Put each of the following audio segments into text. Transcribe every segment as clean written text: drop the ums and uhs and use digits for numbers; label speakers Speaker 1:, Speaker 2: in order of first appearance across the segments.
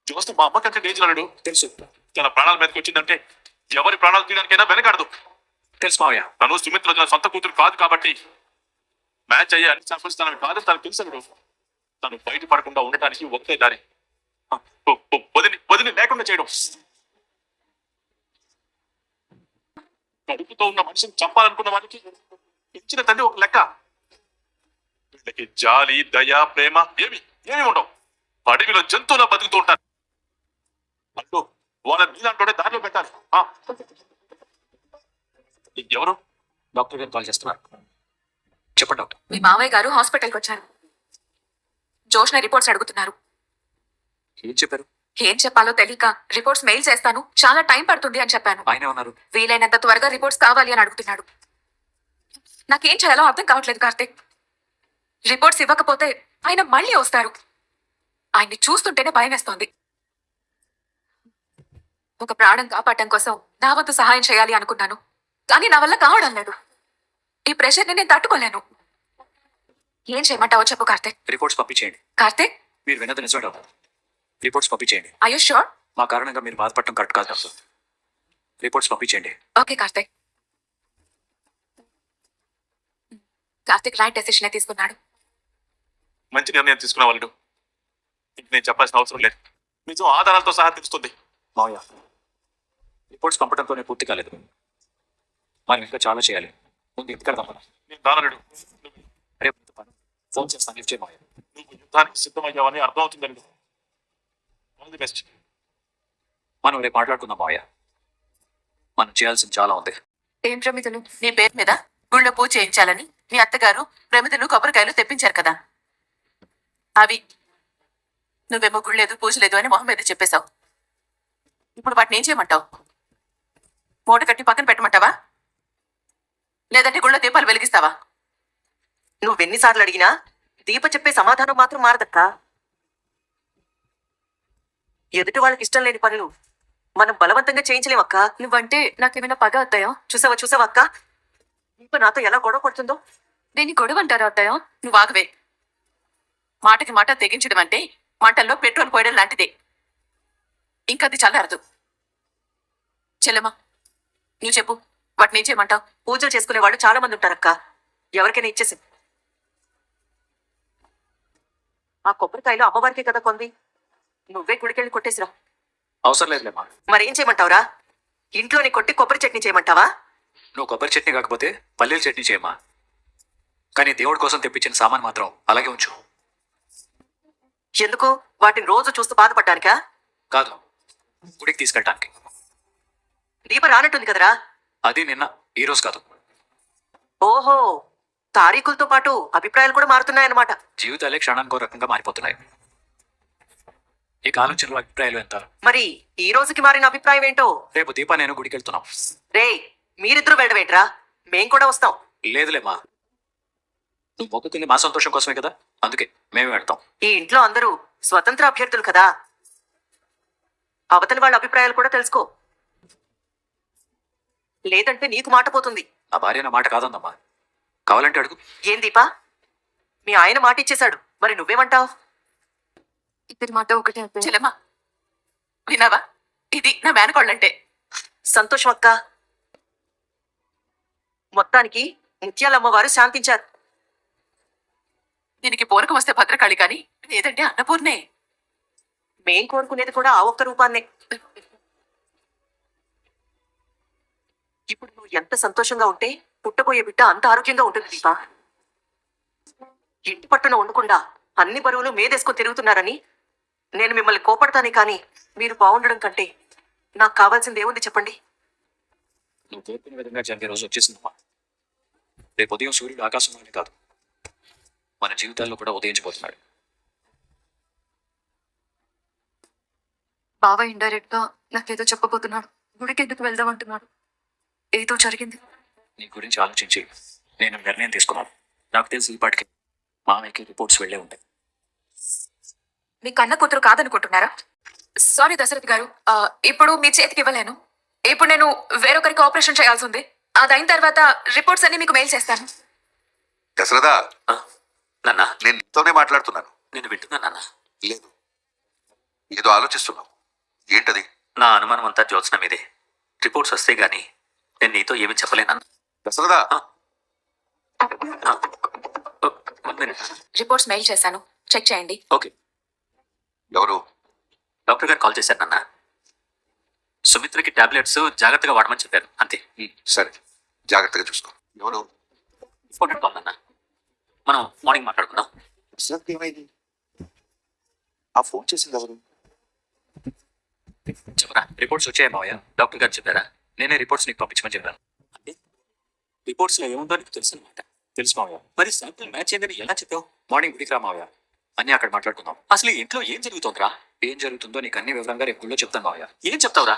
Speaker 1: చూస్తే మా అమ్మ కంటే డేంజర్ అన్నాడు.
Speaker 2: తెలుసు
Speaker 1: తన ప్రాణాల మీదకి వచ్చిందంటే ఎవరి ప్రాణాలు తీయడానికైనా వెనకాడదు.
Speaker 2: తెలుసు మావయ్య.
Speaker 1: తను సుమిత్ర తన సొంత కూతురు కాదు కాబట్టి మ్యాచ్ అయ్యే అన్ని ఛాన్సెస్ తనవి కాదని తనకు తెలుసు. తను బయట పడకుండా ఉండటానికి ఒకే దారి వదిని లేకుండా చేయడం. కడుపుతో ఉన్న మనిషిని చంపాలనుకున్న వానికి ఇచ్చిన తండ్రి ఒక లెక్క. వీళ్ళకి జాలి దయ ప్రేమ ఏమి ఉండవు. అడవిలో జంతువులా బతుకుతూ ఉంటారు. అంటూ వాళ్ళ నీళ్ళంటోనే దారిలో పెట్టాలి. ఎవరు?
Speaker 2: డాక్టర్ గారు కాల్ చేస్తున్నారు. చెప్పండి డాక్టర్.
Speaker 3: మీ మావయ్య గారు హాస్పిటల్కి వచ్చారు. జోష్న రిపోర్ట్స్ అడుగుతున్నారు.
Speaker 2: ఏం చెప్పారు?
Speaker 3: ఏం చెప్పాలో తెలియక రిపోర్ట్స్ మెయిల్ చేస్తాను, చాలా టైం పడుతుంది అని చెప్పాను.
Speaker 2: ఆయన ఉన్నారు.
Speaker 3: వీలైనంత త్వరగా రిపోర్ట్స్ కావాలి అని అడుగుతున్నాడు. నాకేం చేయాలో అర్థం కావట్లేదు కార్తీక్. రిపోర్ట్స్ ఇవ్వకపోతే ఆయన మళ్ళీ వస్తారు. ఆయన్ని చూస్తుంటేనే భయం వేస్తోంది. ఒక ప్రాణం కాపాడటం కోసం నా వంతు సహాయం చేయాలి అనుకున్నాను, కానీ నా వల్ల కావడం లేదు. ఈ ప్రెషర్ని నేను తట్టుకోలేను. ఏం చేయమంటావో చెప్పు కార్తీక్.
Speaker 2: రిపోర్ట్స్ పంపించేయండి.
Speaker 3: కార్తీక్,
Speaker 2: మీరు విన్నది నిజమే డాక్టర్. రిపోర్ట్స్ పంపించేయండి.
Speaker 3: I you sure?
Speaker 2: మా కారణంగా మీరు బాధపడటం కరెక్ట్ కాదు డాక్టర్. రిపోర్ట్స్ పంపించేయండి.
Speaker 3: Okay Karthik. Karthik right decision తీసుకున్నాడు.
Speaker 1: మంచి నిర్ణయం తీసుకున్న వాళ్ళు ఇంక నేను చెప్పాల్సిన అవసరం లేదు. నిజం ఆధారాలతో సహా తెలుస్తుంది.
Speaker 2: మావయ్య, రిపోర్ట్స్ పంపడంతోనే పూర్తి కాలేదు. మనం ఇంకా చాలా చేయాలి. ముందు ఇంటికెళ్దాం మనం.
Speaker 1: నేను రానడు.
Speaker 2: రేపు ఫోన్ చేస్తాను. లిఫ్ట్ చేయి మావయ్య.
Speaker 1: నువ్వు యుద్ధానికి సిద్ధమయ్యావని అర్థం అవుతుందండి. All the best.
Speaker 2: మనం రేపు మాట్లాడుకుందాం మావయ్య. మనం చేయాల్సింది చాలా ఉంది.
Speaker 3: ఏం ప్రమిదలు?
Speaker 4: నీ పేరు మీద గుళ్ళో పూజ చేయించాలని మీ అత్తగారు ప్రమిదలు కొబ్బరికాయలు తెప్పించారు కదా, అవి నువ్వేమో గుళ్ళేదు పూజ లేదు అని మొహం మీద చెప్పేశావు. ఇప్పుడు వాటిని ఏం చేయమంటావు? మూట కట్టి పక్కన పెట్టమంటావా, లేదంటే గుళ్ళో దీపాలు వెలిగిస్తావా?
Speaker 5: నువ్వెన్నిసార్లు అడిగినా దీప చెప్పే సమాధానం మాత్రం మారదక్కా. ఎదుటి వాళ్ళకి ఇష్టం లేని పనులు మనం బలవంతంగా చేయించలేమక్క.
Speaker 3: నువ్వంటే నాకేమైనా పగ అత్తయ్యా?
Speaker 5: చూసావా అక్క, దీప నాతో ఎలా గొడవ పడుతుందో.
Speaker 3: దీన్ని గొడవ అంటారా అత్తయ్యా?
Speaker 4: నువ్వు ఆగవే. మాటకి మాట తెగించడం అంటే మంటల్లో పెట్రోల్ పోయడం లాంటిదే. ఇంకా అది చల్లారదు. చెల్లెమ్మా, నువ్వు చెప్పు, వాటిని ఏం చేయమంటావు?
Speaker 5: పూజలు చేసుకునే వాళ్ళు చాలా మంది ఉంటారక్క. ఎవరికైనా ఇచ్చేసి. ఆ కొబ్బరికాయలు అమ్మవారికే కదా కొంది. నువ్వే గుడికెళ్ళి కొట్టేసిరా.
Speaker 2: అవసరం లేదులేమ్మా.
Speaker 5: మరేం చేయమంటావురా? ఇంట్లోని కొట్టి కొబ్బరి చట్నీ చేయమంటావా?
Speaker 2: నువ్వు కొబ్బరి చట్నీ కాకపోతే పల్లీల చట్నీ చేయమ్మా. కానీ దేవుడి కోసం తెప్పించిన సామాన్ మాత్రం అలాగే ఉంచు.
Speaker 5: ఎందుకు? వాటిని రోజు చూస్తూ బాధపడ్డానికా?
Speaker 2: కాదు, గుడికి తీసుకెళ్ళటానికి.
Speaker 5: దీప రానట్టుంది కదరా.
Speaker 2: అది నిన్న, ఈ రోజు కాదు.
Speaker 5: ఓహో, తారీఖులతో పాటు అభిప్రాయాలు కూడా మారుతున్నాయన్నమాట.
Speaker 2: జీవితాలే క్షణానికో రకంగా మారిపోతున్నాయి. ఈ ఆలోచనలో అభిప్రాయాలు ఎంత?
Speaker 5: మరి ఈ రోజుకి మారిన అభిప్రాయం ఏంటో?
Speaker 2: రేపు దీపా నేను గుడికి వెళ్తున్నాం.
Speaker 5: రే, మీరిద్దరూ వెళ్ళవేంట్రా? మేం కూడా వస్తాం.
Speaker 2: లేదులేమ్మా, నువ్వు మొక్కుతుంది మా సంతోషం కోసమే కదా, అందుకే మేమే వెళ్తాం.
Speaker 5: ఈ ఇంట్లో అందరూ స్వతంత్ర అభ్యర్థులు కదా. అవతలి వాళ్ళ అభిప్రాయాలు కూడా తెలుసుకో, లేదంటే నీకు మాట పోతుంది.
Speaker 2: నా భార్య నా మాట కాదమ్మా, కావాలంటే అడుగు.
Speaker 5: ఏం దీపా, మీ ఆయన మాట ఇచ్చేశాడు, మరి నువ్వేమంటావు?
Speaker 3: ఇద్దరి మాట ఒకటే అత్తయ్య.
Speaker 4: చెల్లెమ్మా, విన్నావా? ఇది నా మేనకోళ్ళంటే.
Speaker 5: సంతోషం అక్క. మొత్తానికి ముత్యాలమ్మవారు శాంతించారు.
Speaker 4: దీనికి పూరకం వస్తే భద్రకాళి కానీ లేదంటే అన్నపూర్ణే.
Speaker 5: మేం కోరుకునేది కూడా ఆ ఒక్క రూపాన్నే. ఇప్పుడు నువ్వు ఎంత సంతోషంగా ఉంటే పుట్టబోయే బిడ్డ అంత ఆరోగ్యంగా ఉంటుంది దీపా. ఇంటి పట్టున ఉండకుండా అన్ని బరువులు మీదేసుకొని తిరుగుతున్నారని నేను మిమ్మల్ని కోపడతానే కానీ మీరు బాగుండడం కంటే నాకు కావాల్సింది ఏముంది చెప్పండి?
Speaker 2: నువ్వు కోరుకునే విధంగా జరిగే రోజు వచ్చేసిందమ్మా. రేపు ఉదయం సూర్యుడు ఆకాశంలోనే కాదు, మన జీవితాల్లో కూడా ఉదయించబోతున్నాడు.
Speaker 3: బావ ఇండైరెక్ట్ గా నాకేదో చెప్పబోతున్నాడు. గుడికి ఎందుకు వెళ్దాం అంటున్నాడు. ఏదో జరిగింది.
Speaker 2: నీ గురించి ఆలోచించి నేను నిర్ణయం తీసుకున్నాను. నాకు తెలిసి ఈ పాటికి మామయ్యకి రిపోర్ట్స్ వెళ్ళే ఉంటాయి.
Speaker 3: మీ కన్న కూతురు కాదనుకుంటున్నారా? సారీ దశరథ్ గారు, ఇప్పుడు మీ చేతికి ఇవ్వలేను. ఇప్పుడు నేను వేరొకరికి ఆపరేషన్ చేయాల్సి ఉంది. అదైన తర్వాత రిపోర్ట్స్ అన్ని మీకు మెయిల్ చేస్తాను.
Speaker 6: దశరథా,
Speaker 2: నాన్న,
Speaker 6: నేను నీతోనే మాట్లాడుతున్నాను.
Speaker 2: నేను వింటున్నా నాన్న.
Speaker 6: లేదు, ఏదో ఆలోచిస్తున్నావు. ఏంటది?
Speaker 2: నా అనుమానం అంతా జ్యోత్స్న మీదే. రిపోర్ట్స్ వస్తే గానీ నేను నీతో ఏమీ చెప్పలేనన్నా.
Speaker 6: దశరథ,
Speaker 3: రిపోర్ట్స్ మెయిల్ చేశాను, చెక్ చేయండి.
Speaker 2: ఓకే.
Speaker 6: ఎవరు?
Speaker 2: డాక్టర్ గారు కాల్ చేశారు నాన్న. సుమిత్రకి టాబ్లెట్స్ జాగ్రత్తగా వాడమని చెప్పారు, అంతే.
Speaker 6: సరే, జాగ్రత్తగా చూసుకో. ఎవరు?
Speaker 2: ఇంపార్టెంట్ కాల్ నాన్న. మనం మార్నింగ్ మాట్లాడుకుందాం.
Speaker 6: దశరథ్ ఏమైంది? ఆ ఫోన్ చేసింది ఎవరు?
Speaker 2: చెప్పరా, రిపోర్ట్స్ వచ్చాయి మావయ్య. డాక్టర్ గారు చెప్పారా? నేనే రిపోర్ట్స్ నీకు పంపించమని చెప్పాను. అంటే రిపోర్ట్స్ లో ఏముందో నీకు తెలుసు అనమాట. తెలుసు మావయ్య. మరి శాంపుల్ మ్యాచ్ అయిందని ఎలా చెప్పావు? మార్నింగ్ గుడికి రా మావయ్య, అన్నీ అక్కడ మాట్లాడుకుందాం. అసలు ఈ ఇంట్లో ఏం జరుగుతుందిరా? ఏం జరుగుతుందో నీకు అన్ని వివరంగా రేపు గుళ్ళో చెప్తాను మావయ్య. ఏం చెప్తావురా?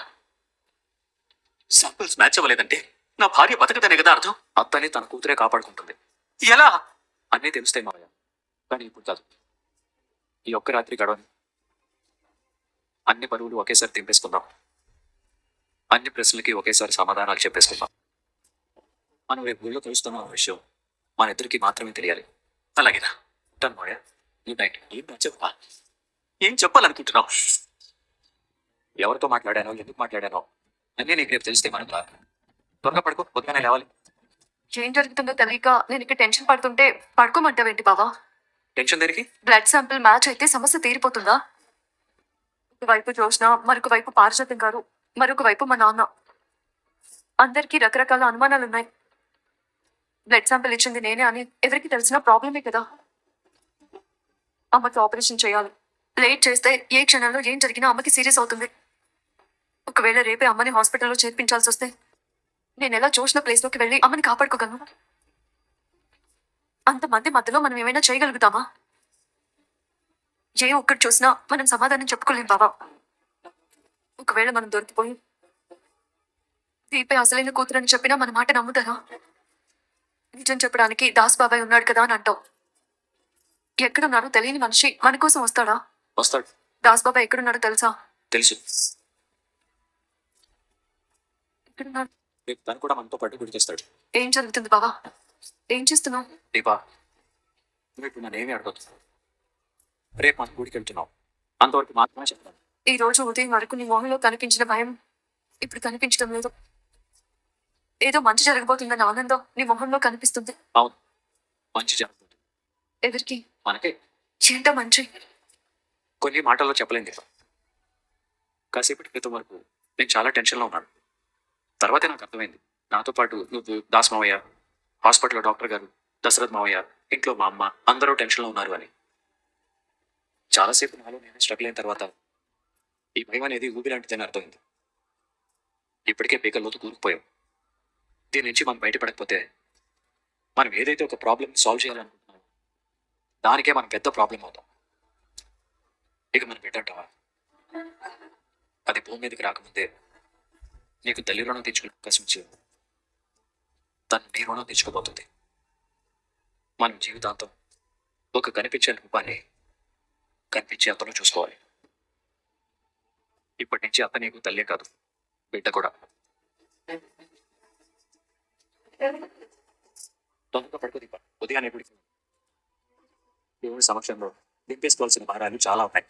Speaker 2: శాంపుల్స్ మ్యాచ్ అవ్వలేదంటే నా భార్య బతకదనే కదా అర్థం. అత్తని తన కూతురే కాపాడుకుంటుంది. ఎలా? అన్నీ తెలుస్తాయి మావయ్య, కానీ ఇప్పుడు కాదు. ఈ ఒక్క రాత్రి గడవని అన్ని పరువులు ఒకేసారి తెంపేసుకుందాం. అన్ని ప్రశ్నలకి ఒకేసారి సమాధానాలు చెప్పేసుకుందాం. మనం రేపు గుళ్ళో కలుస్తున్నాం అన్న విషయం మన ఇద్దరికి మాత్రమే తెలియాలి. అలాగేనా? ఉంటాను మావయ్య. Good night. ఏం చెప్పా? ఏం చెప్పాలనుకుంటున్నావు? ఎవరితో మాట్లాడానో, ఎందుకు మాట్లాడానో అన్నీ నీకు రేపు తెలిస్తే మనం త్వరగా పడుకో, పొద్దుగానే లేవాలి.
Speaker 3: ఏం జరుగుతుందో తెలియక నేను ఇక్కడ టెన్షన్ పడుతుంటే పడుకోమంటావేంటి బావా?
Speaker 2: టెన్షన్ దేనికి?
Speaker 3: బ్లడ్ శాంపిల్ మ్యాచ్ అయితే సమస్య తీరిపోతుందా? ఒకవైపు జోష్న, మరొక వైపు పారిజాతం గారు, మరొక వైపు మా నాన్న. అందరికీ రకరకాల అనుమానాలు ఉన్నాయి. బ్లడ్ శాంపిల్ ఇచ్చింది నేనే అని ఎవరికి తెలిసిన ప్రాబ్లమే కదా. అమ్మకి ఆపరేషన్ చేయాలి. లేట్ చేస్తే ఏ క్షణంలో ఏం జరిగినా అమ్మకి సీరియస్ అవుతుంది. ఒకవేళ రేపే అమ్మని హాస్పిటల్లో చేర్పించాల్సి వస్తే నేను ఎలా చూసిన ప్లేస్లోకి వెళ్ళి అమ్మని కాపాడుకోగలను? అంతమంది మధ్యలో మనం ఏమైనా చేయగలుగుతామా? ఏ ఒక్కటి చూసినా మనం సమాధానం చెప్పుకోలేం బాబా. ఒకవేళ మనం దొరికిపోయి దీపే అసలైన కూతురని చెప్పినా మన మాట నమ్ముతారా? నిజం చెప్పడానికి దాస్ బాబాయ్ ఉన్నాడు కదా అని అంటావు. ఎక్కడున్నాడో తెలియని మనిషి మన కోసం వస్తాడా?
Speaker 2: వస్తాడు.
Speaker 3: దాస్ బాబాయ్ ఎక్కడున్నాడో తెలుసా?
Speaker 2: తెలుసు.
Speaker 3: ఎక్కడున్నాడు?
Speaker 2: రేపు తను కూడా మనతో పాటు గుడి చేస్తాడు.
Speaker 3: ఏం జరుగుతుంది బాబా? ఏం చేస్తున్నావు?
Speaker 2: దీపా, నువ్వు ఇప్పుడు నన్ను ఏమీ అడగదు. రేపు మనం గుడికి వెళ్తున్నావు, అంతవరకు మాత్రమే చెప్తాను.
Speaker 3: ఈ రోజు ఉదయం వరకు నీ మొహంలో కనిపించిన భయం ఇప్పుడు కనిపించడం లేదు. ఏదో మంచి జరగబోతుందన్న ఆనందం నీ మొహంలో కనిపిస్తుంది.
Speaker 2: అవును, మంచి జరుగుతుంది.
Speaker 3: ఎవరికి?
Speaker 2: మనకే.
Speaker 3: ఏంటో మంచి?
Speaker 2: కొన్ని మాటల్లో చెప్పలేం దీపా. కాసేపటి క్రితం వరకు నేను చాలా టెన్షన్లో ఉన్నాను. తర్వాతే నాకు అర్థమైంది, నాతో పాటు నువ్వు, దాస్ మావయ్య, హాస్పిటల్లో డాక్టర్ గారు, దశరథ్ మావయ్య, ఇంట్లో మా అమ్మ అందరూ టెన్షన్లో ఉన్నారు అని. చాలాసేపు నాలో నేను స్ట్రగుల్ అయిన తర్వాత ఈ భయం అనేది ఊపిలాంటిదని అర్థమైంది. ఇప్పటికే పీకల్లోతు కూరుకుపోయాం. దీని నుంచి మనం బయటపడకపోతే మనం ఏదైతే ఒక ప్రాబ్లమ్ సాల్వ్ చేయాలనుకుంటున్నామో దానికే మనం పెద్ద ప్రాబ్లం అవుతాం. ఇక మనం పెట్టంటావా? అది భూమి మీదకి రాకముందే నీకు తల్లి రుణం తెచ్చుకునే అవకాశం ఇచ్చి తను నీ రుణం తెచ్చుకోబోతుంది. మనం జీవితాంతం ఒక కనిపించే రూపాన్ని కనిపించే అతను చూసుకోవాలి. ఇప్పటి నుంచి అత్త నీకు తల్లే కాదు, బిడ్డ కూడా. తొందరగా పడుకో దీప, ఉదయాన్నే గుడికి. దేవుడి సమక్షంలో దింపేసుకోవాల్సిన భారాలు చాలా ఉన్నాయి.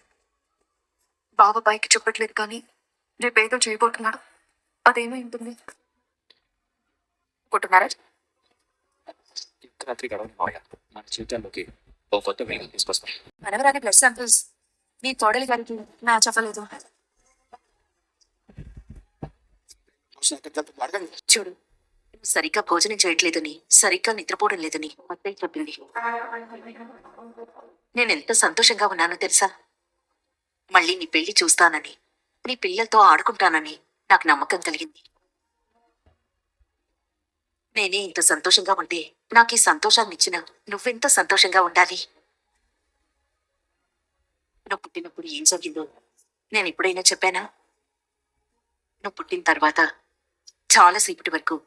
Speaker 3: బావ పైకి చెప్పట్లేదు కానీ రేపేదో చేయబోతున్నాడు. అదేమై ఉంటుంది అనుకుంటున్నారా?
Speaker 2: ఇంత రాత్రి గడవని మావయ్య మన జీవితాల్లోకి ఓ కొత్త వెలుగు తీసుకొస్తాం.
Speaker 3: మనవరాని బ్లడ్ శాంపిల్స్ మీ తోడలి గారికి మ్యాచ్ అవ్వలేదు.
Speaker 5: చూడు, నువ్వు సరిగ్గా భోజనం చేయట్లేదని, సరిగ్గా నిద్రపోవడం లేదని అత్తయ్య చెప్పింది. నేను ఎంత సంతోషంగా ఉన్నానో తెలుసా? మళ్ళీ నీ పెళ్లి చూస్తానని, నీ పిల్లలతో ఆడుకుంటానని నాకు నమ్మకం కలిగింది. నేనే ఇంత సంతోషంగా ఉంటే నాకు ఈ సంతోషాన్ని ఇచ్చిన నువ్వెంత సంతోషంగా ఉండాలి. నువ్వు పుట్టినప్పుడు ఏం జరిగిందో నేను ఎప్పుడైనా చెప్పానా? నువ్వు పుట్టిన తర్వాత చాలాసేపటి వరకు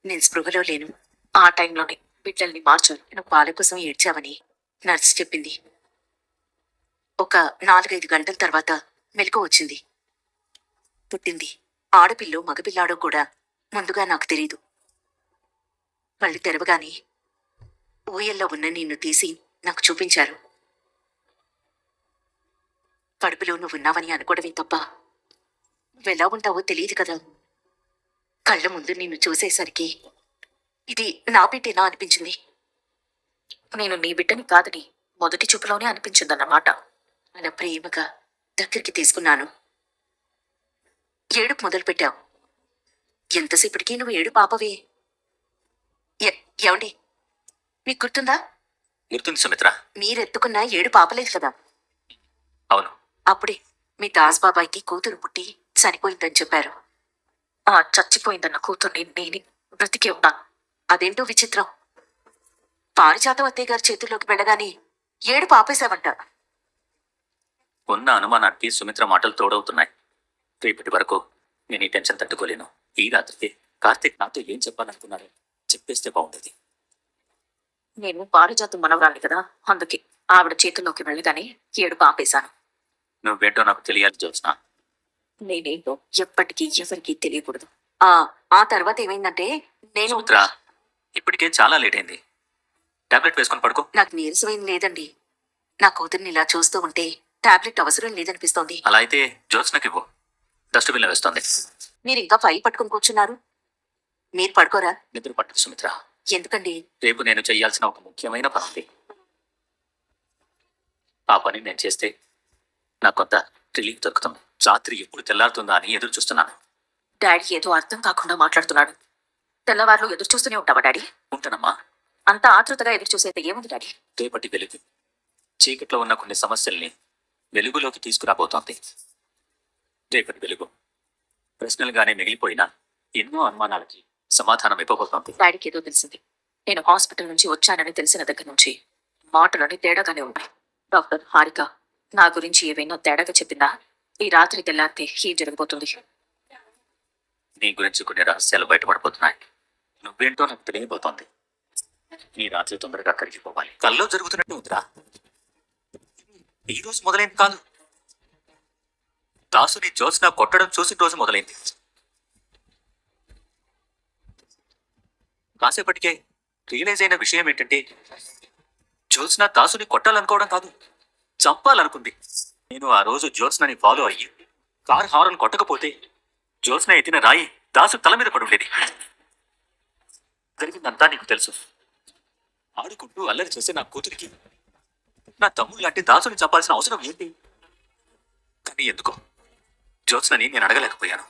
Speaker 5: నేను స్పృహలో లేను. ఆ టైంలోనే బిడ్డల్ని మార్చాను. నువ్వు పాల కోసం ఏడ్చావని నర్స్ చెప్పింది. ఒక 4-5 గంటల తర్వాత మెలకు వచ్చింది. పుట్టింది. ఆడపిల్లో మగపిల్లాడో కూడా ముందుగా నాకు తెలీదు. కళ్ళు తెరవగానే ఊయల్లో ఉన్న నిన్ను తీసి నాకు చూపించారు. కడుపులో నువ్వు ఉన్నావని అనుకోవడమే తప్ప నువ్వెలా ఉంటావో తెలియదు కదా. కళ్ళ ముందు నిన్ను చూసేసరికి ఇది నా బిడ్డేనా అనిపించింది.
Speaker 3: నేను నీ బిడ్డని కాదని మొదటి చూపులోనే అనిపించిందన్నమాట.
Speaker 5: అలా ప్రేమగా దగ్గరికి తీసుకున్నాను. ఏడుపు మొదలుపెట్టావు. ఎంతసేపటికి నువ్వు ఏడు పాపవే. ఏమండి, మీకు గుర్తుందా?
Speaker 2: గుర్తుంది సుమిత్ర.
Speaker 5: మీరెత్తుకున్న ఏడు పాపలేదు కదా.
Speaker 2: అవును.
Speaker 5: అప్పుడే మీ దాస్ బాబాయ్కి కూతురు పుట్టి చనిపోయిందని చెప్పారు.
Speaker 3: ఆ చచ్చిపోయిందన్న కూతుర్ని నేను బ్రతికే ఉన్నాను.
Speaker 5: అదేంటో విచిత్రం. పారిజాతం అత్తయ్య గారి చేతుల్లోకి వెళ్ళగానే ఏడు పాపేశావంట.
Speaker 2: ఉన్న అనుమానానికి సుమిత్ర మాటలు తోడవుతున్నాయి. రేపటి వరకు నేను ఈ టెన్షన్ తట్టుకోలేను. ఈ రాత్రికి కార్తీక్ నాతో ఏం చెప్పాలనుకున్నారో చెప్పేస్తే బాగుండేది.
Speaker 3: నేను పారిజాతం మనవరాలి కదా, అందుకే ఆవిడ చేతుల్లోకి వెళ్ళగానే ఏడు పాపేశాను.
Speaker 2: నువ్వేంటో నాకు తెలియాలి జ్యోత్స్న.
Speaker 3: నేనేంటో ఎప్పటికీ ఎవరికీ తెలియకూడదు.
Speaker 5: ఆ తర్వాత ఏమైందంటే నేను
Speaker 2: సుమిత్ర, ఇప్పటికే చాలా లేట్ అయింది. టాబ్లెట్ వేసుకొని పడుకో.
Speaker 5: నాకు నీరసమేం లేదండి. నా కూతుర్ని ఇలా చూస్తూ ఉంటే టాబ్లెట్ అవసరం లేదనిపిస్తోంది.
Speaker 2: అలా అయితే జ్యోత్స్నకి ఇవ్వు. డస్ట్బిన్లో వేస్తోంది.
Speaker 5: మీరు ఇంకా ఫైల్ పట్టుకుని కూర్చున్నారు. మీరు పడుకోరా?
Speaker 2: నిద్ర పట్టదు సుమిత్ర.
Speaker 5: ఎందుకండి?
Speaker 2: రేపు నేను చేయాల్సిన ఒక ముఖ్యమైన పని ఉంది. ఆ పని నేను చేస్తే నాకు కొంత రిలీఫ్ దొరుకుతుంది. రాత్రి ఎప్పుడు తెల్లారుతుందా అని ఎదురు చూస్తున్నాను.
Speaker 3: డాడీ ఏదో అర్థం కాకుండా మాట్లాడుతున్నాడు. తెల్లవారులు ఎదురు చూస్తూనే ఉంటావా డాడీ?
Speaker 2: ఉంటానమ్మా.
Speaker 3: అంత ఆతృతగా ఎదురు చూసేది ఏముంది డాడీ?
Speaker 2: రేపటి వెలుగు చీకట్లో ఉన్న కొన్ని సమస్యల్ని వెలుగులోకి తీసుకురాబోతోంది. రేపటి వెలుగు ప్రశ్నలుగానే మిగిలిపోయిన ఎన్నో అనుమానాలకి సమాధానం ఇవ్వబోతోంది.
Speaker 3: డాడీకి ఏదో తెలిసింది. నేను హాస్పిటల్ నుంచి వచ్చానని తెలిసిన దగ్గర నుంచి మాటలని తేడాగానే ఉన్నాయి. డాక్టర్ హారిక నా గురించి ఏవైనా తేడాగా చెప్పిందా? ఈ రాత్రి తెల్లారితే ఏం జరగబోతుంది?
Speaker 2: నీ గురించి కొన్ని రహస్యాలు బయటపడిపోతున్నాయి. నువ్వేంటో నాకు తెలియబోతోంది. ఈ రాత్రి తొందరగా కరిగిపోవాలి. కల్లో జరుగుతున్నట్టు ఉందిరా. ఈ రోజు మొదలైంది కాదు. దాసుని జ్యోత్స్న కొట్టడం చూసిన రోజు మొదలైంది. కాసేపటికే రియలైజ్ అయిన విషయం ఏంటంటే జ్యోత్స్న దాసుని కొట్టాలనుకోవడం కాదు, చంపాలనుకుంది. నేను ఆ రోజు జ్యోత్స్నని ఫాలో అయ్యి కార్ హారన్ కొట్టకపోతే జ్యోత్స్న ఎత్తిన రాయి దాసు తల మీద పడి ఉండేది. జరిగిందంతా నీకు తెలుసు. ఆడుకుంటూ అల్లరి చేసే నా కూతురికి నా తమ్ముడు లాంటి దాసుని చంపాల్సిన అవసరం ఏంటి? కానీ ఎందుకో జ్యోత్స్నని నేను అడగలేకపోయాను.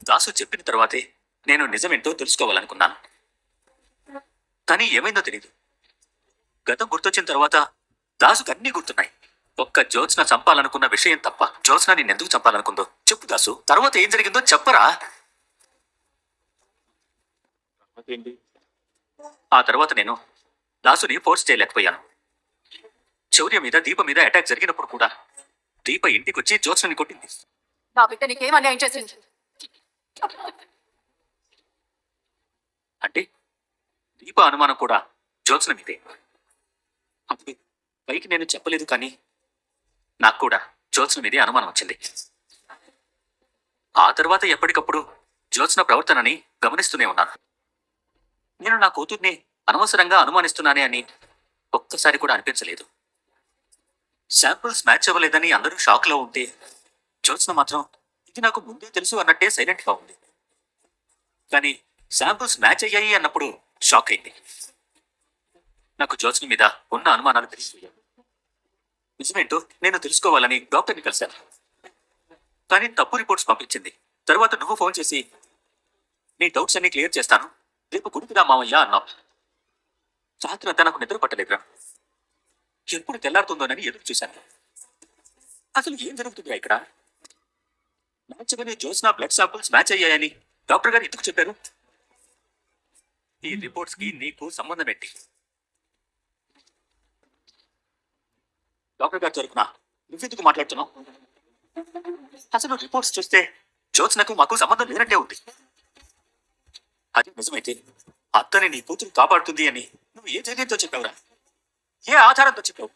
Speaker 2: దాసు చెప్పిన తర్వాతే నేను నిజమేంటో తెలుసుకోవాలనుకున్నాను. కానీ ఏమైందో తెలీదు. గతం గుర్తొచ్చిన తర్వాత దాసుకు అన్నీ గుర్తున్నాయి. ఒక్క జ్యోత్స్న చంపాలనుకున్న విషయం తప్ప. జ్యోత్స్న నిన్నెందుకు చంపాలనుకుందో చెప్పు దాసు. తర్వాత ఏం జరిగిందో చెప్పరా? ఆ తర్వాత నేను దాసుని ఫోర్స్ చేయలేకపోయాను. శౌర్య మీద దీప మీద అటాక్ జరిగినప్పుడు కూడా దీప ఇంటికి వచ్చి జ్యోత్స్నని కొట్టింది.
Speaker 3: నా బిడ్డ నీకేం అన్యాయం చేసింది?
Speaker 2: అంటే దీప అనుమానం కూడా జ్యోత్స్న మీదే. అప్పుడు పైకి నేను చెప్పలేదు, కానీ నాకు కూడా జ్యోత్స్న మీదే అనుమానం వచ్చింది. ఆ తర్వాత ఎప్పటికప్పుడు జ్యోత్స్న ప్రవర్తనని గమనిస్తూనే ఉన్నాను. నేను నా కూతుర్ని అనవసరంగా అనుమానిస్తున్నానే అని ఒక్కసారి కూడా అనిపించలేదు. శాంపుల్స్ మ్యాచ్ అవ్వలేదని అందరూ షాక్లో ఉంటే జ్యోత్స్న మాత్రం ఇది నాకు ముందే తెలుసు అన్నట్టే సైలెంట్గా ఉంది. కానీ శాంపుల్స్ మ్యాచ్ అయ్యాయి అన్నప్పుడు షాక్ అయింది. నాకు జ్యోత్స్న మీద ఉన్న అనుమానాలు తెలిసిపోయాయి. నిజమేంటో నేను తెలుసుకోవాలని డాక్టర్ని కలిశాను. కానీ తప్పు రిపోర్ట్స్ పంపించింది. తర్వాత నువ్వు ఫోన్ చేసి నీ డౌట్స్ అన్ని క్లియర్ చేస్తాను, రేపు గుడికిరా మామయ్య అన్నావు. రాత్రి అంతా నాకు నిద్ర పట్టలేదురా. ఎప్పుడు తెల్లారుతుందోనని ఎదురు చూశాను. అసలు ఏం జరుగుతుందిరా ఇక్కడ? మ్యాచ్ అవ్వని జ్యోత్స్న బ్లడ్ శాంపుల్స్ మ్యాచ్ అయ్యాయని డాక్టర్ గారు ఎందుకు చెప్పారు? ఈ రిపోర్ట్స్ కి నీకు సంబంధం ఏంటి? డాక్టర్ గారు తరపున నువ్వెందుకు మాట్లాడుతున్నావు? అసలు రిపోర్ట్స్ చూస్తే జ్యోత్స్నకు మాకు సంబంధం లేనట్టే ఉంది. అది నిజమైతే అత్తని నీ కూతురు కాపాడుతుంది అని నువ్వు ఏ ధైర్యంతో చెప్పావురా? ఏ ఆధారంతో చెప్పావు?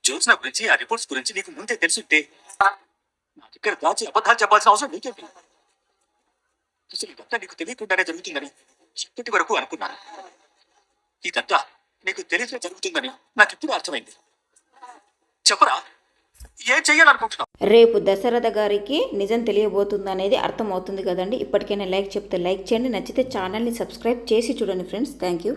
Speaker 2: జ్యోత్స్న గురించి ఆ రిపోర్ట్స్ గురించి నీకు ముందే తెలుసుంటే నా దగ్గర దాచి అబద్ధాలు చెప్పాల్సిన అవసరం నీకేంటి? అసలు ఇదంతా నీకు తెలియకుండానే జరుగుతుందని ఇప్పటి వరకు అనుకున్నాను. ఇదంతా నీకు తెలిసే జరుగుతుందని నాకు ఇప్పుడు అర్థమైంది. చెప్పరా ఏం చెయ్యాలనుకుంటున్నావు?
Speaker 7: రేపు దశరథ గారికి నిజం తెలియబోతుంది అనేది అర్థమవుతుంది కదండి. ఇప్పటికైనా లైక్ చెప్తే లైక్ చేయండి, నచ్చితే ఛానల్ని సబ్స్క్రైబ్ చేసి చూడండి ఫ్రెండ్స్. Thank you.